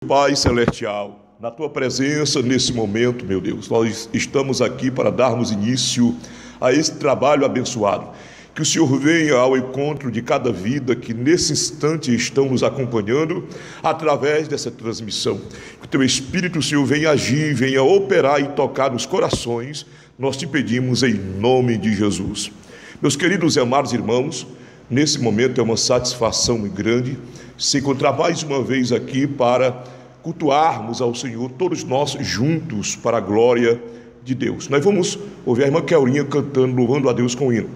Pai Celestial, na Tua presença nesse momento, meu Deus, nós estamos aqui para darmos início a esse trabalho abençoado. Que o Senhor venha ao encontro de cada vida que nesse instante estão nos acompanhando através dessa transmissão. Que o Teu Espírito, Senhor, venha agir, venha operar e tocar nos corações. Nós te pedimos em nome de Jesus. Meus queridos e amados irmãos, nesse momento é uma satisfação muito grande se encontrar mais uma vez aqui para cultuarmos ao Senhor, todos nós juntos para a glória de Deus. Nós vamos ouvir a irmã Kelrinha cantando, louvando a Deus com o hino.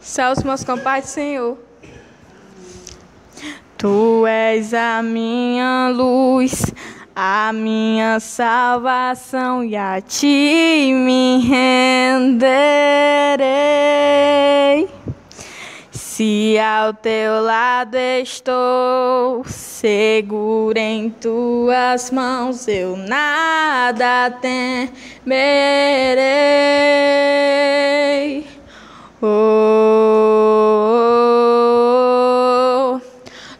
Céus, meus compadres, Senhor. Tu és a minha luz, a minha salvação, e a ti me renderei. Se ao teu lado estou, seguro em tuas mãos, eu nada temerei. Oh,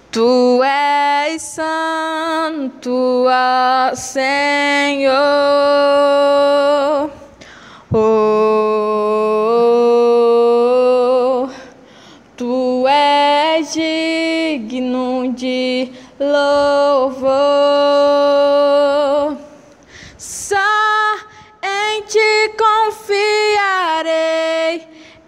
tu és santo, ó Senhor. Oh, tu és digno de louvor. Só em ti confiarei,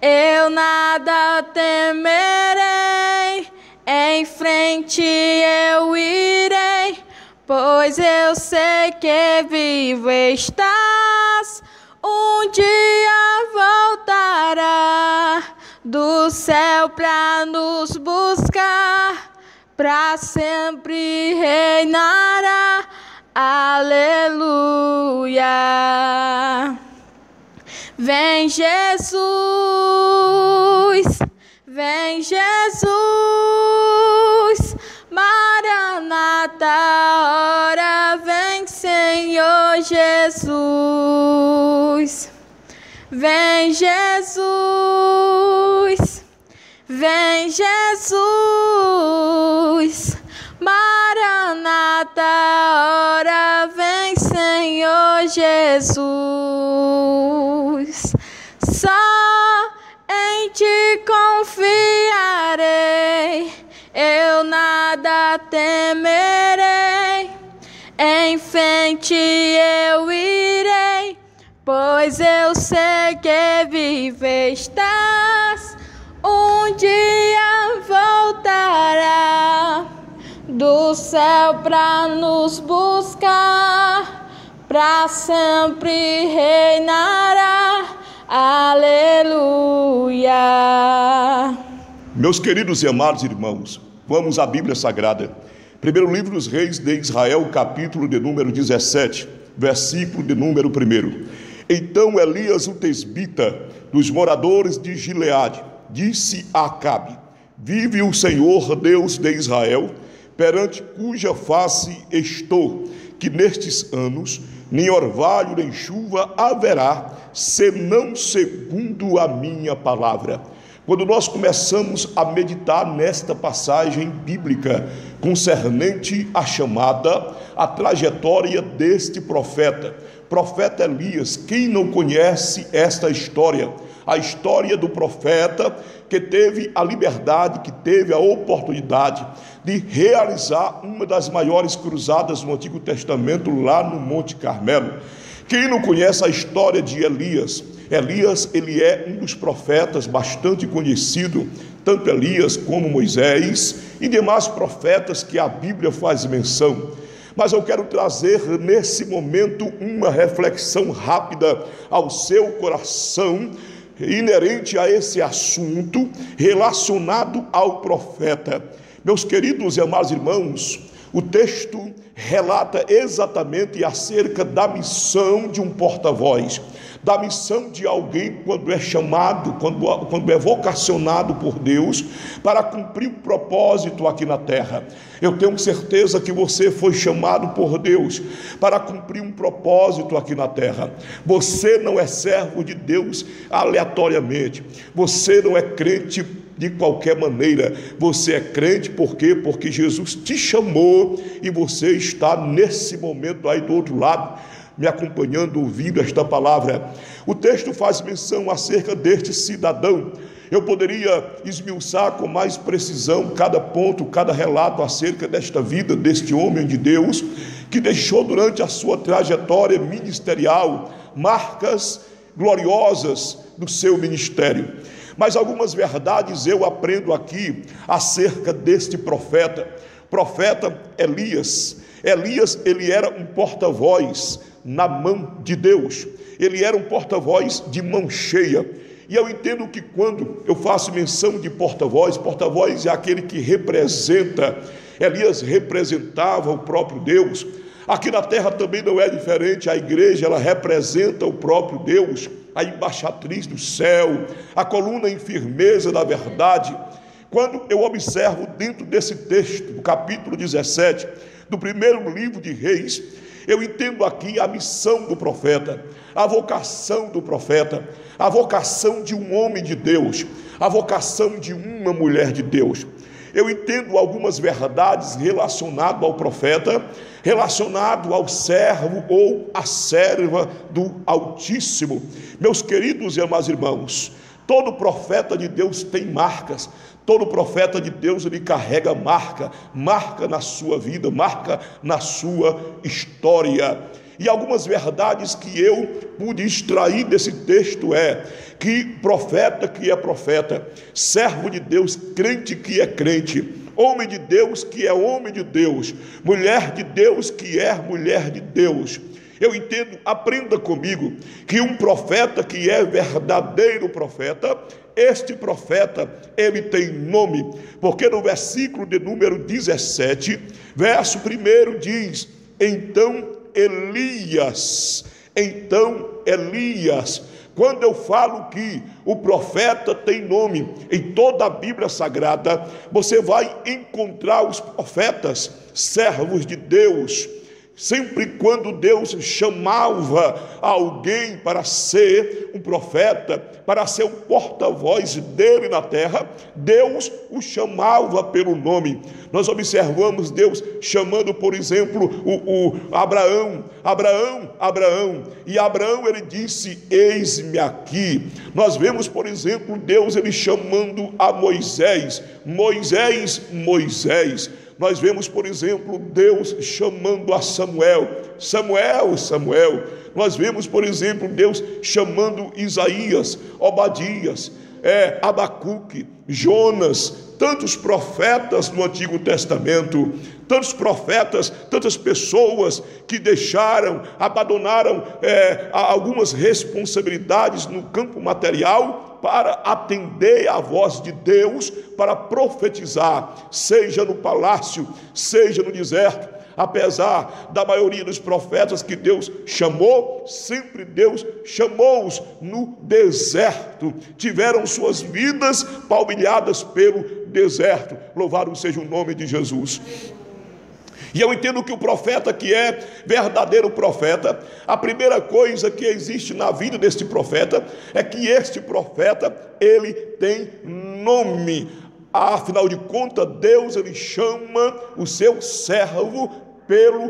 eu nada temerei. Em frente eu irei, pois eu sei que vivo estás. Um dia voltará do céu pra nos buscar, pra sempre reinará. Aleluia. Vem Jesus, vem Jesus, Maranata, ora vem Senhor Jesus. Vem Jesus, vem Jesus, Maranata, ora vem Senhor Jesus. Só em ti confiarei, eu nada temerei. Em frente eu irei, pois eu sei que vivo estás. Um dia voltará do céu pra nos buscar, pra sempre reinará. Aleluia. Meus queridos e amados irmãos, vamos à Bíblia Sagrada. Primeiro livro dos Reis de Israel, capítulo de número 17, versículo de número 1. Então Elias, o tesbita, dos moradores de Gileade, disse a Acabe: vive o Senhor Deus de Israel, perante cuja face estou, que nestes anos nem orvalho nem chuva haverá, senão segundo a minha palavra. Quando nós começamos a meditar nesta passagem bíblica concernente à chamada, a trajetória deste profeta Elias, quem não conhece esta história? A história do profeta que teve a liberdade, que teve a oportunidade de realizar uma das maiores cruzadas no Antigo Testamento lá no Monte Carmelo. Quem não conhece a história de Elias? Elias, ele é um dos profetas bastante conhecido, tanto Elias como Moisés e demais profetas que a Bíblia faz menção. Mas eu quero trazer nesse momento uma reflexão rápida ao seu coração, inerente a esse assunto relacionado ao profeta. Meus queridos e amados irmãos, o texto relata exatamente acerca da missão de um porta-voz, da missão de alguém quando é chamado, quando é vocacionado por Deus para cumprir um propósito aqui na terra. Eu tenho certeza que você foi chamado por Deus para cumprir um propósito aqui na terra. Você não é servo de Deus aleatoriamente, você não é crente De qualquer maneira, você é crente, por quê? Porque Jesus te chamou e você está nesse momento aí do outro lado, me acompanhando, ouvindo esta palavra. O texto faz menção acerca deste cidadão. Eu poderia esmiuçar com mais precisão cada ponto, cada relato acerca desta vida, deste homem de Deus, que deixou durante a sua trajetória ministerial marcas gloriosas do seu ministério. Mas algumas verdades eu aprendo aqui acerca deste profeta Elias. Elias, ele era um porta-voz na mão de Deus, ele era um porta-voz de mão cheia. E eu entendo que quando eu faço menção de porta-voz é aquele que representa. Elias representava o próprio Deus. Aqui na terra também não é diferente, a igreja, ela representa o próprio Deus, a embaixatriz do céu, a coluna em firmeza da verdade. Quando eu observo dentro desse texto, do capítulo 17, do primeiro livro de Reis, eu entendo aqui a missão do profeta, a vocação do profeta, a vocação de um homem de Deus, a vocação de uma mulher de Deus. Eu entendo algumas verdades relacionadas ao profeta, relacionado ao servo ou à serva do Altíssimo. Meus queridos e amados irmãos, todo profeta de Deus tem marcas. Todo profeta de Deus, ele carrega marca na sua vida, marca na sua história. E algumas verdades que eu pude extrair desse texto é que profeta que é profeta, servo de Deus, crente que é crente, homem de Deus que é homem de Deus, mulher de Deus que é mulher de Deus. Eu entendo, aprenda comigo, que um profeta que é verdadeiro profeta, este profeta, ele tem nome, porque no versículo de número 17, verso 1 diz, então Elias, quando eu falo que o profeta tem nome, em toda a Bíblia Sagrada, você vai encontrar os profetas, servos de Deus. Sempre quando Deus chamava alguém para ser um profeta, para ser um porta-voz dele na terra, Deus o chamava pelo nome. Nós observamos Deus chamando, por exemplo, o Abraão, e Abraão ele disse, eis-me aqui. Nós vemos, por exemplo, Deus ele chamando a Moisés, Moisés. Nós vemos, por exemplo, Deus chamando a Samuel, Samuel. Nós vemos, por exemplo, Deus chamando Isaías, Obadias, Abacuque, Jonas, tantos profetas no Antigo Testamento, tantos profetas, tantas pessoas que abandonaram algumas responsabilidades no campo material para atender à voz de Deus, para profetizar, seja no palácio, seja no deserto. Apesar da maioria dos profetas que Deus chamou, sempre Deus chamou-os no deserto, tiveram suas vidas palmilhadas pelo deserto. Louvado seja o nome de Jesus. E eu entendo que o profeta que é verdadeiro profeta, a primeira coisa que existe na vida deste profeta é que este profeta, ele tem nome. Afinal de contas, Deus ele chama o seu servo pelo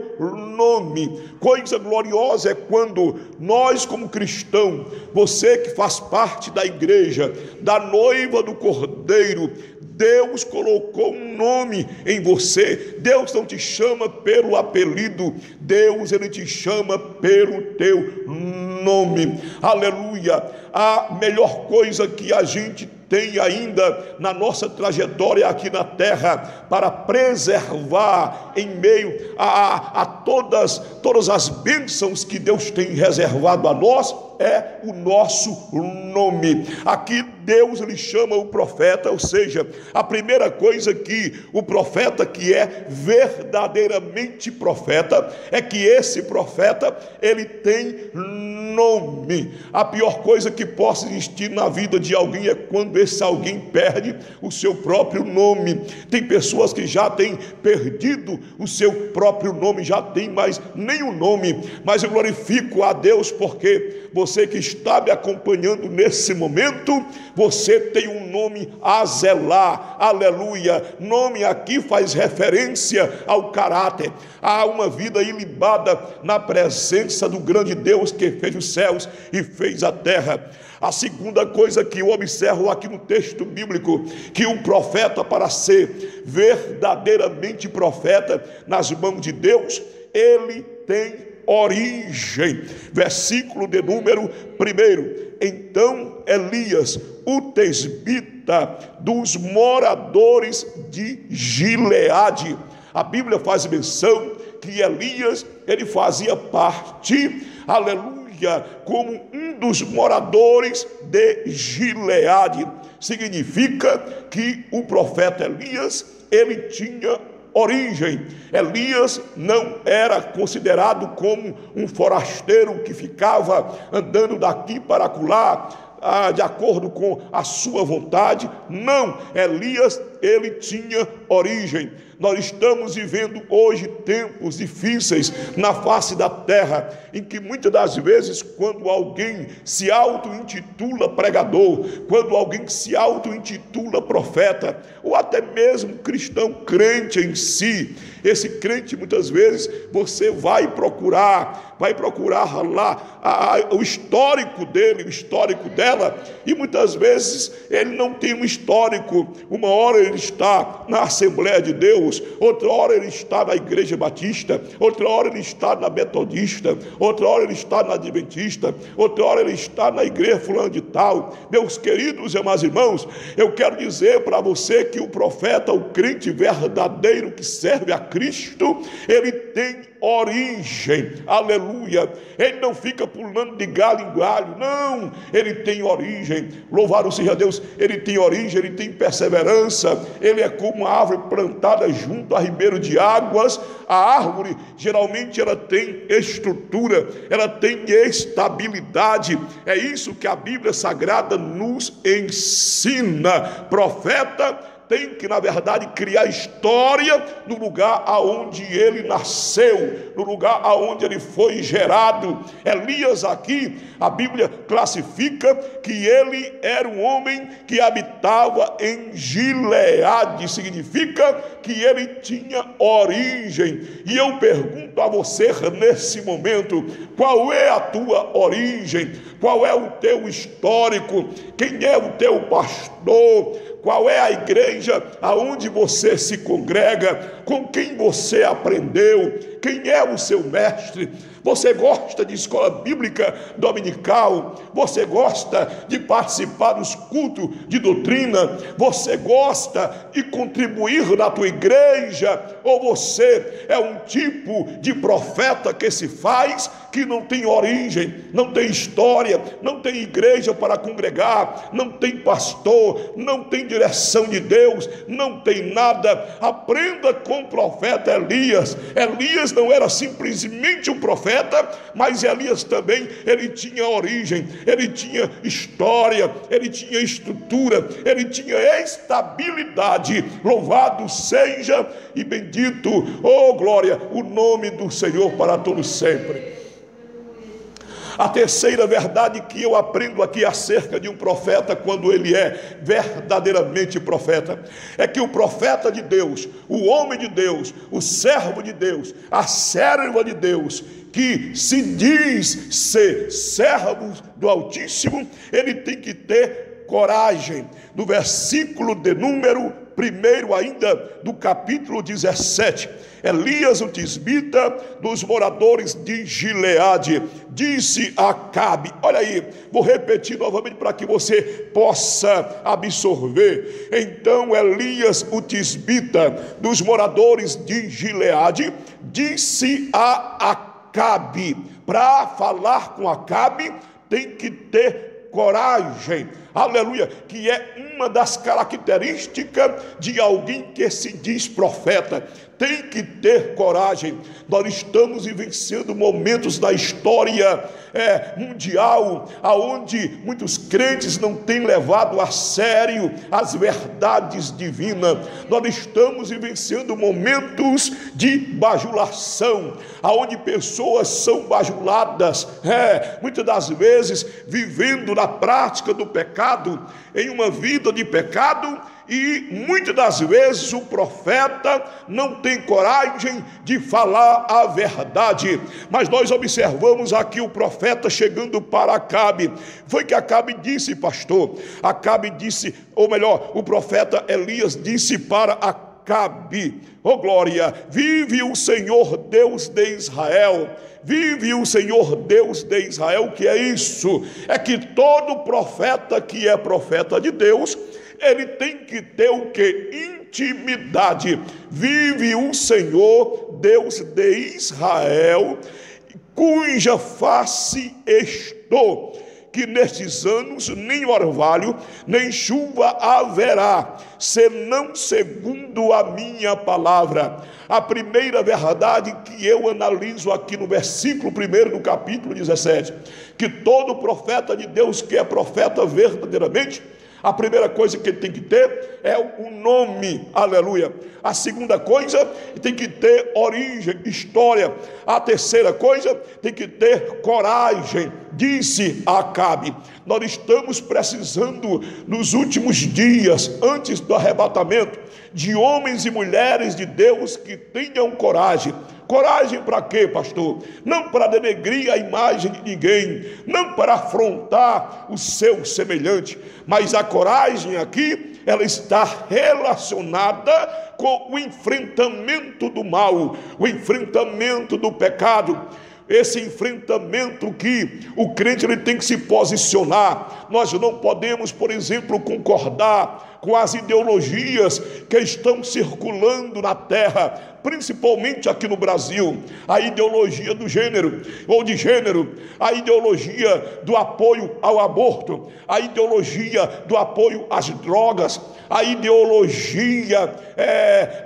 nome. Coisa gloriosa é quando nós, como cristão, você que faz parte da igreja, da noiva do Cordeiro, Deus colocou um nome em você. Deus não te chama pelo apelido, Deus ele te chama pelo teu nome. Aleluia. A melhor coisa que a gente tem ainda na nossa trajetória aqui na terra, para preservar em meio a todas as bênçãos que Deus tem reservado a nós, é o nosso nome. Aqui Deus lhe chama o profeta, ou seja, a primeira coisa que o profeta que é verdadeiramente profeta, é que esse profeta, ele tem nome. A pior coisa que possa existir na vida de alguém é quando esse alguém perde o seu próprio nome. Tem pessoas que já têm perdido o seu próprio nome, já tem mais nenhum nome, mas eu glorifico a Deus porque você você que está me acompanhando nesse momento, você tem um nome a zelar, aleluia. Nome aqui faz referência ao caráter, a uma vida ilibada na presença do grande Deus que fez os céus e fez a terra. A segunda coisa que eu observo aqui no texto bíblico, que um profeta, para ser verdadeiramente profeta nas mãos de Deus, ele tem origem. Versículo de número 1. Então Elias, o tesbita, dos moradores de Gileade. A Bíblia faz menção que Elias, ele fazia parte, aleluia, como um dos moradores de Gileade. Significa que o profeta Elias, ele tinha origem. Elias não era considerado como um forasteiro que ficava andando daqui para acolá, de acordo com a sua vontade. Não, Elias, ele tinha origem. Nós estamos vivendo hoje tempos difíceis na face da terra, em que muitas das vezes, quando alguém se auto-intitula pregador, quando alguém se auto-intitula profeta, ou até mesmo cristão crente em si, esse crente muitas vezes você vai procurar lá o histórico dele, o histórico dela, e muitas vezes ele não tem um histórico. Uma hora ele está na Assembleia de Deus, outra hora ele está na Igreja Batista, outra hora ele está na Metodista, outra hora ele está na Adventista, outra hora ele está na Igreja fulano de tal. Meus queridos e amados irmãos, eu quero dizer para você que o profeta, o crente verdadeiro que serve a Cristo, ele tem origem, aleluia. Ele não fica pulando de galho em galho, não, ele tem origem. Louvado seja Deus, ele tem origem, ele tem perseverança. Ele é como uma árvore plantada junto a ribeiro de águas. A árvore, geralmente, ela tem estrutura, ela tem estabilidade. É isso que a Bíblia Sagrada nos ensina. Profeta tem que, na verdade, criar história no lugar aonde ele nasceu, no lugar aonde ele foi gerado. Elias aqui, a Bíblia classifica que ele era um homem que habitava em Gileade. Significa que ele tinha origem. E eu pergunto a você nesse momento, qual é a tua origem? Qual é o teu histórico? Quem é o teu pastor? Qual é a igreja aonde você se congrega? Com quem você aprendeu? Quem é o seu mestre? Você gosta de escola bíblica dominical? Você gosta de participar dos cultos de doutrina? Você gosta de contribuir na tua igreja? Ou você é um tipo de profeta que se faz, que não tem origem, não tem história, não tem igreja para congregar, não tem pastor, não tem direção de Deus, não tem nada? Aprenda com o profeta Elias. Elias não era simplesmente um profeta, mas Elias também, ele tinha origem, ele tinha história, ele tinha estrutura, ele tinha estabilidade. Louvado seja e bendito, oh glória, o nome do Senhor para todos sempre. A terceira verdade que eu aprendo aqui acerca de um profeta, quando ele é verdadeiramente profeta, é que o profeta de Deus, o homem de Deus, o servo de Deus, a serva de Deus, que se diz ser servo do Altíssimo, ele tem que ter coragem. No versículo de número 1 ainda do capítulo 17, Elias, o tisbita, dos moradores de Gileade, disse a Acabe, olha aí, vou repetir novamente para que você possa absorver. Então Elias, o tisbita, dos moradores de Gileade, disse a Acabe. Para falar com Acabe, tem que ter coragem. aleluia, que é uma das características de alguém que se diz profeta. Tem que ter coragem. Nós estamos vivenciando momentos da história mundial, aonde muitos crentes não têm levado a sério as verdades divinas. Nós estamos vivenciando momentos de bajulação, aonde pessoas são bajuladas, muitas das vezes vivendo na prática do pecado, em uma vida de pecado. E muitas das vezes o profeta não tem coragem de falar a verdade. Mas nós observamos aqui o profeta chegando para Acabe. Foi que Acabe disse, pastor. Acabe disse, ou melhor, o profeta Elias disse para Acabe: ó glória, vive o Senhor Deus de Israel. Vive o Senhor Deus de Israel. O que é isso? É que todo profeta que é profeta de Deus, ele tem que ter o que? Intimidade. Vive o Senhor Deus de Israel, cuja face estou, que nestes anos nem orvalho, nem chuva haverá, senão segundo a minha palavra. A primeira verdade que eu analiso aqui no versículo 1 do capítulo 17, que todo profeta de Deus que é profeta verdadeiramente, a primeira coisa que ele tem que ter é o nome, aleluia. A segunda coisa, tem que ter origem, história. A terceira coisa, tem que ter coragem. Disse Acabe: nós estamos precisando, nos últimos dias, antes do arrebatamento, de homens e mulheres de Deus que tenham coragem. Coragem para quê, pastor? Não para denegrir a imagem de ninguém, não para afrontar o seu semelhante, mas a coragem aqui, ela está relacionada com o enfrentamento do mal, o enfrentamento do pecado. Esse enfrentamento que o crente ele tem que se posicionar. Nós não podemos, por exemplo, concordar com as ideologias que estão circulando na terra, principalmente aqui no Brasil. A ideologia do gênero, ou de gênero, a ideologia do apoio ao aborto, a ideologia do apoio às drogas, a ideologia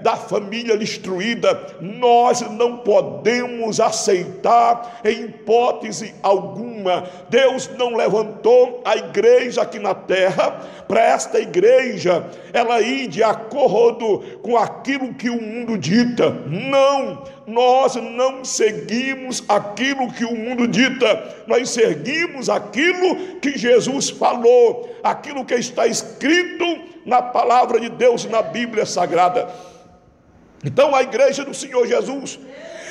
da família destruída. Nós não podemos aceitar em hipótese alguma. Deus não levantou a igreja aqui na terra para esta igreja ela ir de acordo com aquilo que o mundo dita. Não, nós não seguimos aquilo que o mundo dita, nós seguimos aquilo que Jesus falou, aquilo que está escrito na palavra de Deus, na Bíblia Sagrada. Então a igreja do Senhor Jesus,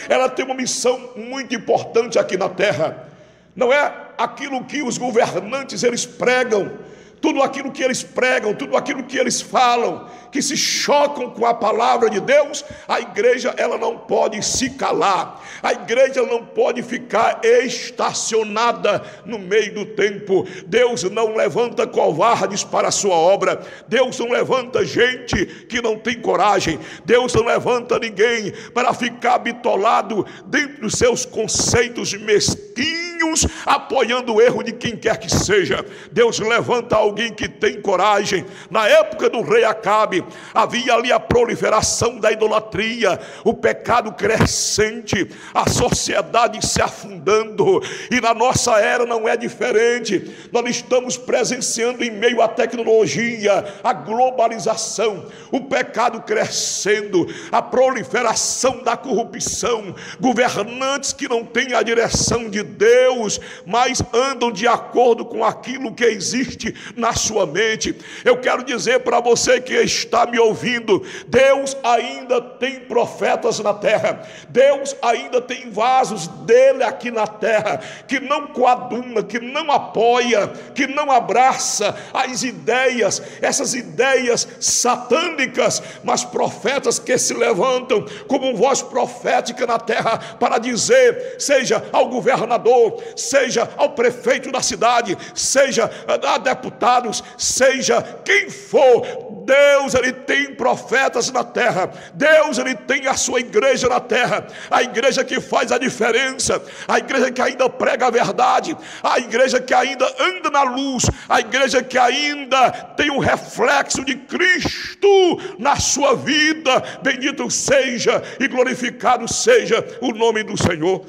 ela tem uma missão muito importante aqui na terra. Não é aquilo que os governantes eles pregam, tudo aquilo que eles pregam, tudo aquilo que eles falam, que se chocam com a palavra de Deus. A igreja ela não pode se calar, a igreja não pode ficar estacionada no meio do tempo. Deus não levanta covardes para a sua obra, Deus não levanta gente que não tem coragem, Deus não levanta ninguém para ficar bitolado dentro dos seus conceitos mesquinhos, apoiando o erro de quem quer que seja. Deus levanta alguém que tem coragem. Na época do rei Acabe, havia ali a proliferação da idolatria, o pecado crescente, a sociedade se afundando, e na nossa era não é diferente. Nós estamos presenciando em meio à tecnologia, a globalização, o pecado crescendo, a proliferação da corrupção, governantes que não têm a direção de Deus, mas andam de acordo com aquilo que existe na sua mente. Eu quero dizer para você que está me ouvindo, Deus ainda tem profetas na terra, Deus ainda tem vasos dele aqui na terra, que não coaduna, que não apoia, que não abraça as ideias, essas ideias satânicas, mas profetas que se levantam como voz profética na terra para dizer, seja ao governador, seja ao prefeito da cidade, seja a deputado, amados, seja quem for, Deus, Ele tem profetas na terra. Deus, Ele tem a sua igreja na terra. A igreja que faz a diferença, a igreja que ainda prega a verdade, a igreja que ainda anda na luz, a igreja que ainda tem um reflexo de Cristo na sua vida. Bendito seja e glorificado seja o nome do Senhor.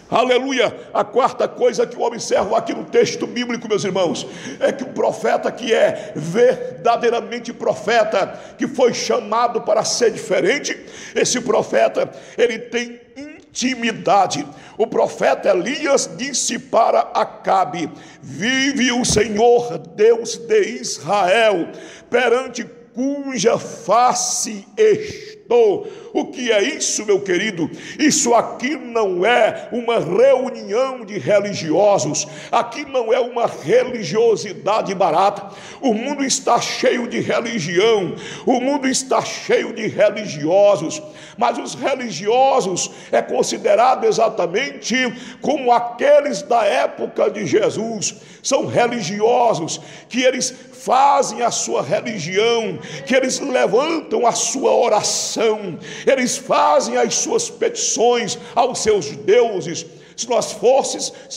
Aleluia. A quarta coisa que eu observo aqui no texto bíblico, meus irmãos, é que o profeta que é verdadeiramente profeta, que foi chamado para ser diferente, esse profeta, ele tem intimidade. O profeta Elias disse para Acabe: vive o Senhor Deus de Israel, perante cuja face estou. O que é isso, meu querido? Isso aqui não é uma reunião de religiosos, aqui não é uma religiosidade barata. O mundo está cheio de religião, o mundo está cheio de religiosos, mas os religiosos é considerado exatamente como aqueles da época de Jesus. São religiosos que eles fazem a sua religião, que eles levantam a sua oração, eles fazem as suas petições aos seus deuses. Se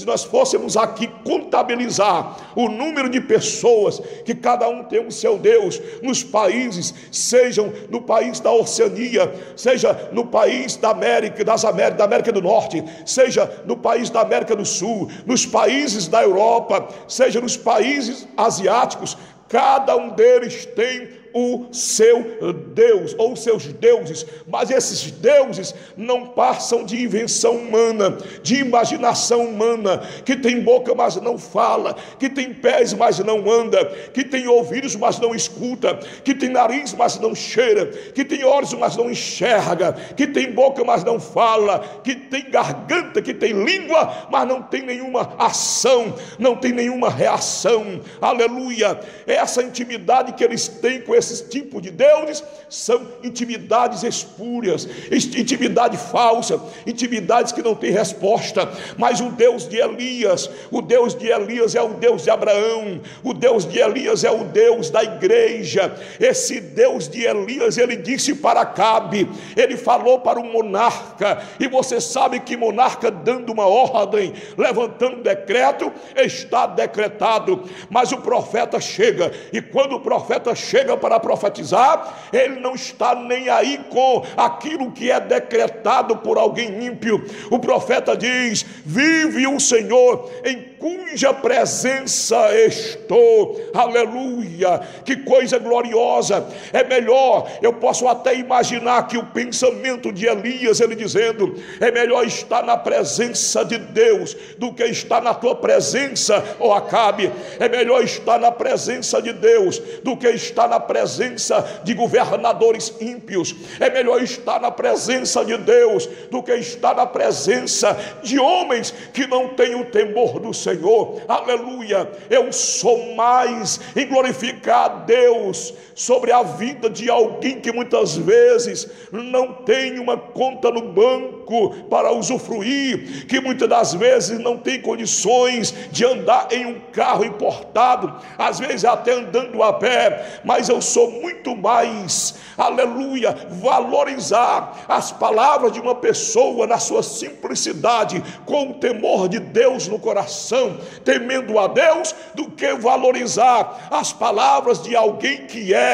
nós fôssemos aqui contabilizar o número de pessoas que cada um tem o seu Deus nos países, sejam no país da Oceania, seja no país da América do Norte, seja no país da América do Sul, nos países da Europa, seja nos países asiáticos, cada um deles tem o seu Deus, ou seus deuses, mas esses deuses não passam de invenção humana, de imaginação humana, que tem boca, mas não fala, que tem pés, mas não anda, que tem ouvidos, mas não escuta, que tem nariz, mas não cheira, que tem olhos, mas não enxerga, que tem boca, mas não fala, que tem garganta, que tem língua, mas não tem nenhuma ação, não tem nenhuma reação. Aleluia. Essa intimidade que eles têm com esses tipos de deuses são intimidades espúrias, intimidade falsa, intimidades que não têm resposta. Mas o Deus de Elias é o Deus de Abraão, o Deus de Elias é o Deus da igreja. Esse Deus de Elias, ele disse para Acabe, ele falou para o monarca, e você sabe que monarca dando uma ordem, levantando um decreto, está decretado. Mas o profeta chega, e quando o profeta chega para profetizar, ele não está nem aí com aquilo que é decretado por alguém ímpio. O profeta diz: vive o Senhor em cuja presença estou. Aleluia, que coisa gloriosa. É melhor, eu posso até imaginar que o pensamento de Elias, ele dizendo: é melhor estar na presença de Deus do que estar na tua presença, ó Acabe. É melhor estar na presença de Deus do que estar na presença de governadores ímpios. É melhor estar na presença de Deus do que estar na presença de homens que não têm o temor do Senhor. Aleluia. Eu sou mais em glorificar a Deus sobre a vida de alguém que muitas vezes não tem uma conta no banco para usufruir, que muitas das vezes não tem condições de andar em um carro importado, às vezes até andando a pé. Mas eu sou muito mais, aleluia, valorizar as palavras de uma pessoa na sua simplicidade, com o temor de Deus no coração, temendo a Deus, do que valorizar as palavras de alguém que é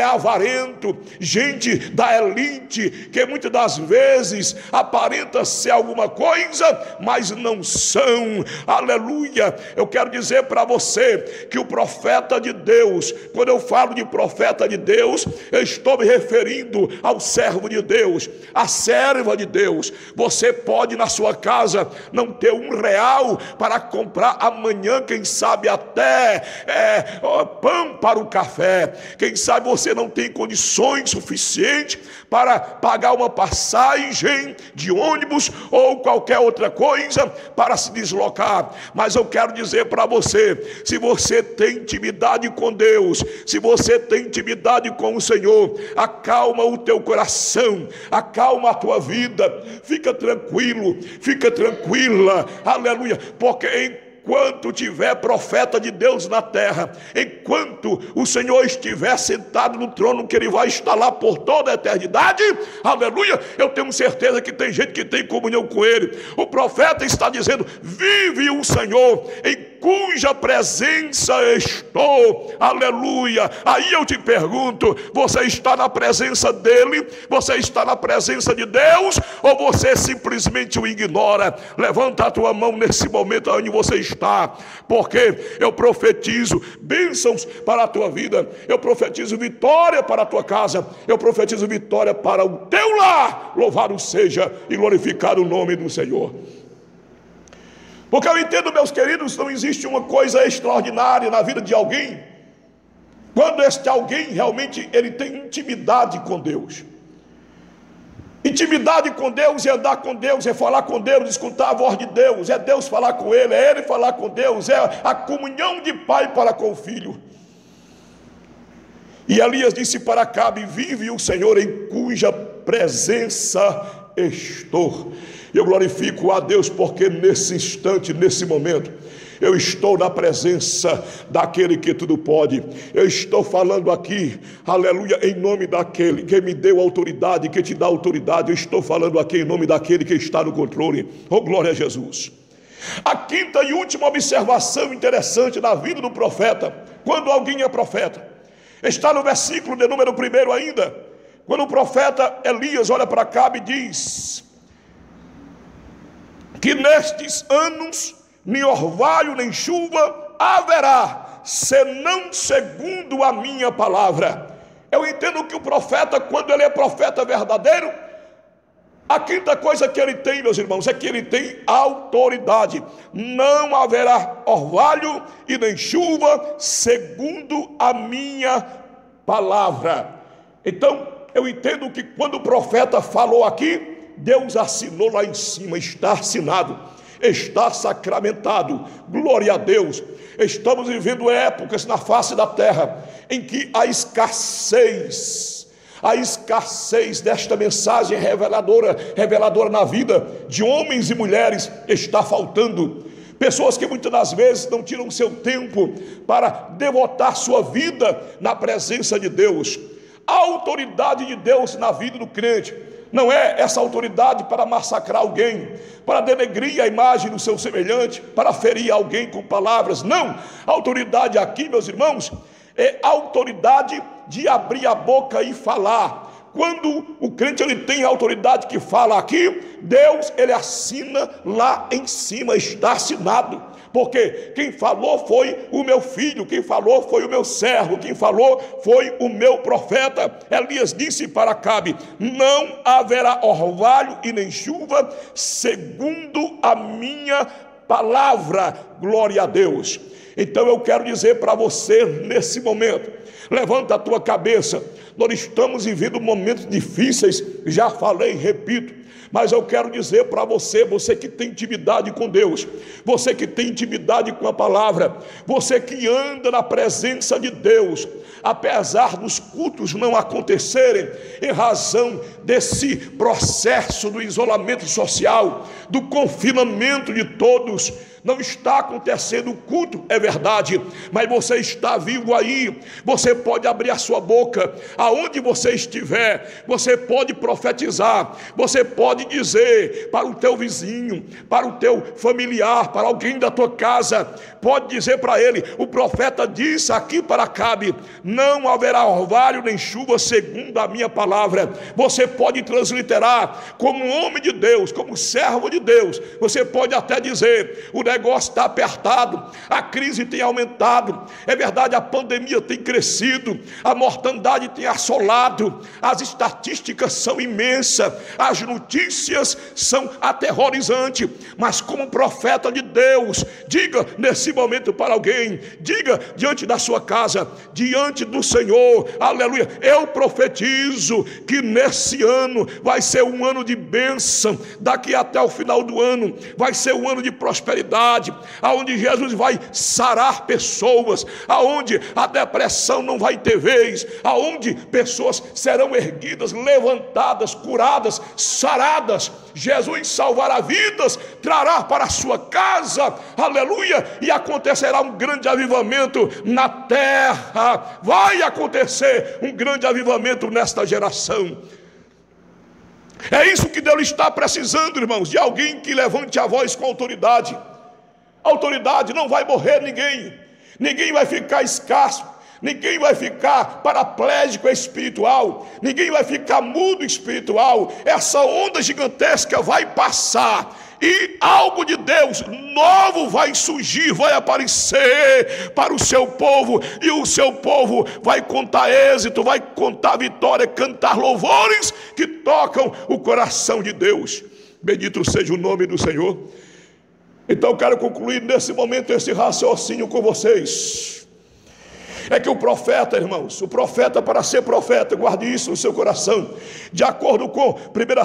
avarento, gente da elite, que muitas das vezes aparenta ser alguma coisa, mas não são. Aleluia. Eu quero dizer para você que o profeta de Deus, quando eu falo de profeta de Deus, eu estou me referindo ao servo de Deus, à serva de Deus. Você pode na sua casa não ter R$1 para comprar amanhã, quem sabe até pão para o café. Quem sabe você não tem condições suficientes para pagar uma passagem de ônibus ou qualquer outra coisa para se deslocar. Mas eu quero dizer para você, se você tem intimidade com Deus, se você tem intimidade com o Senhor, acalma o teu coração, acalma a tua vida, fica tranquilo, fica tranquila, aleluia, porque enquanto tiver profeta de Deus na terra, enquanto o Senhor estiver sentado no trono, que Ele vai estar lá por toda a eternidade, aleluia, eu tenho certeza que tem gente que tem comunhão com Ele. O profeta está dizendo: vive o Senhor, em cuja presença estou, aleluia. Aí eu te pergunto: você está na presença dele? Você está na presença de Deus? Ou você simplesmente o ignora? Levanta a tua mão nesse momento onde você está, porque eu profetizo bênçãos para a tua vida, eu profetizo vitória para a tua casa, eu profetizo vitória para o teu lar. Louvado seja e glorificado o nome do Senhor. Porque eu entendo, meus queridos, não existe uma coisa extraordinária na vida de alguém quando este alguém realmente ele tem intimidade com Deus. Intimidade com Deus é andar com Deus, é falar com Deus, escutar a voz de Deus, é Deus falar com ele, é ele falar com Deus, é a comunhão de pai para com o filho. E Elias disse para Acabe: vive o Senhor, em cuja presença estou. Eu glorifico a Deus porque nesse instante, nesse momento, eu estou na presença daquele que tudo pode. Eu estou falando aqui, aleluia, em nome daquele que me deu autoridade, que te dá autoridade. Eu estou falando aqui em nome daquele que está no controle. Oh, glória a Jesus. A quinta e última observação interessante na vida do profeta, quando alguém é profeta, está no versículo de número 1 ainda, quando o profeta Elias olha para Acabe e diz que nestes anos nem orvalho nem chuva haverá, senão segundo a minha palavra. Eu entendo que o profeta, quando ele é profeta verdadeiro, a quinta coisa que ele tem, meus irmãos, é que ele tem autoridade. Não haverá orvalho e nem chuva segundo a minha palavra. Então eu entendo que quando o profeta falou aqui, Deus assinou lá em cima, está assinado, está sacramentado. Glória a Deus. Estamos vivendo épocas na face da terra em que a escassez desta mensagem reveladora na vida de homens e mulheres está faltando. Pessoas que muitas das vezes não tiram seu tempo para devotar sua vida na presença de Deus. A autoridade de Deus na vida do crente não é essa autoridade para massacrar alguém, para denegrir a imagem do seu semelhante, para ferir alguém com palavras. Não, a autoridade aqui, meus irmãos, é a autoridade de abrir a boca e falar. Quando o crente ele tem a autoridade que fala aqui, Deus ele assina lá em cima, está assinado. Porque quem falou foi o meu filho, quem falou foi o meu servo, quem falou foi o meu profeta. Elias disse para Acabe: não haverá orvalho e nem chuva segundo a minha palavra. Glória a Deus. Então eu quero dizer para você nesse momento, levanta a tua cabeça. Nós estamos vivendo momentos difíceis, já falei, repito. Mas eu quero dizer para você, você que tem intimidade com Deus, você que tem intimidade com a palavra, você que anda na presença de Deus, apesar dos cultos não acontecerem, em razão desse processo do isolamento social, do confinamento de todos, não está acontecendo o culto, é verdade, mas você está vivo aí, você pode abrir a sua boca, aonde você estiver, você pode profetizar, você pode dizer para o teu vizinho, para o teu familiar, para alguém da tua casa, pode dizer para ele: o profeta disse aqui para Acabe, não haverá orvalho nem chuva segundo a minha palavra. Você pode transliterar como homem de Deus, como servo de Deus, você pode até dizer: o negócio está apertado, a crise tem aumentado, é verdade, a pandemia tem crescido, a mortandade tem assolado, as estatísticas são imensas, as notícias são aterrorizantes, mas como profeta de Deus, diga nesse momento para alguém, diga diante da sua casa, diante do Senhor, aleluia, eu profetizo que nesse ano vai ser um ano de bênção, daqui até o final do ano vai ser um ano de prosperidade, autoridade, aonde Jesus vai sarar pessoas, aonde a depressão não vai ter vez, aonde pessoas serão erguidas, levantadas, curadas, saradas. Jesus salvará vidas, trará para a sua casa, aleluia, e acontecerá um grande avivamento na terra. Vai acontecer um grande avivamento nesta geração. É isso que Deus está precisando, irmãos, de alguém que levante a voz com autoridade. Autoridade, não vai morrer ninguém vai ficar escasso, ninguém vai ficar paraplégico espiritual, ninguém vai ficar mudo espiritual. Essa onda gigantesca vai passar e algo de Deus novo vai surgir, vai aparecer para o seu povo, e o seu povo vai contar êxito, vai contar vitória, cantar louvores que tocam o coração de Deus. Bendito seja o nome do Senhor. Então eu quero concluir nesse momento esse raciocínio com vocês. É que o profeta, irmãos, o profeta, para ser profeta, guarde isso no seu coração, de acordo com 1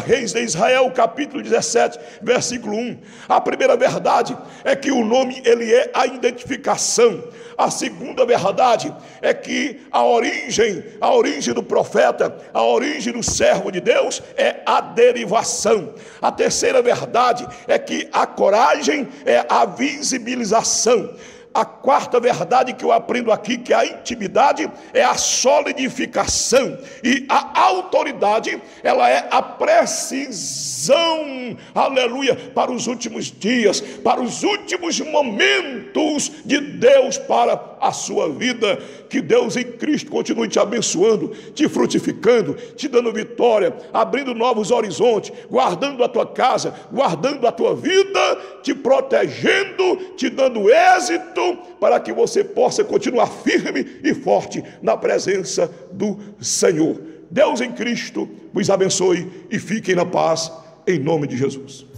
Reis de Israel, capítulo 17, versículo 1, a primeira verdade é que o nome, ele é a identificação. A segunda verdade é que a origem do profeta, a origem do servo de Deus é a derivação. A terceira verdade é que a coragem é a visibilização. A quarta verdade que eu aprendo aqui, que a intimidade é a solidificação, e a autoridade, ela é a precisão, aleluia, para os últimos dias, para os últimos momentos de Deus para a sua vida. Que Deus em Cristo continue te abençoando, te frutificando, te dando vitória, abrindo novos horizontes, guardando a tua casa, guardando a tua vida, te protegendo, te dando êxito, para que você possa continuar firme e forte na presença do Senhor. Deus em Cristo vos abençoe e fiquem na paz, em nome de Jesus.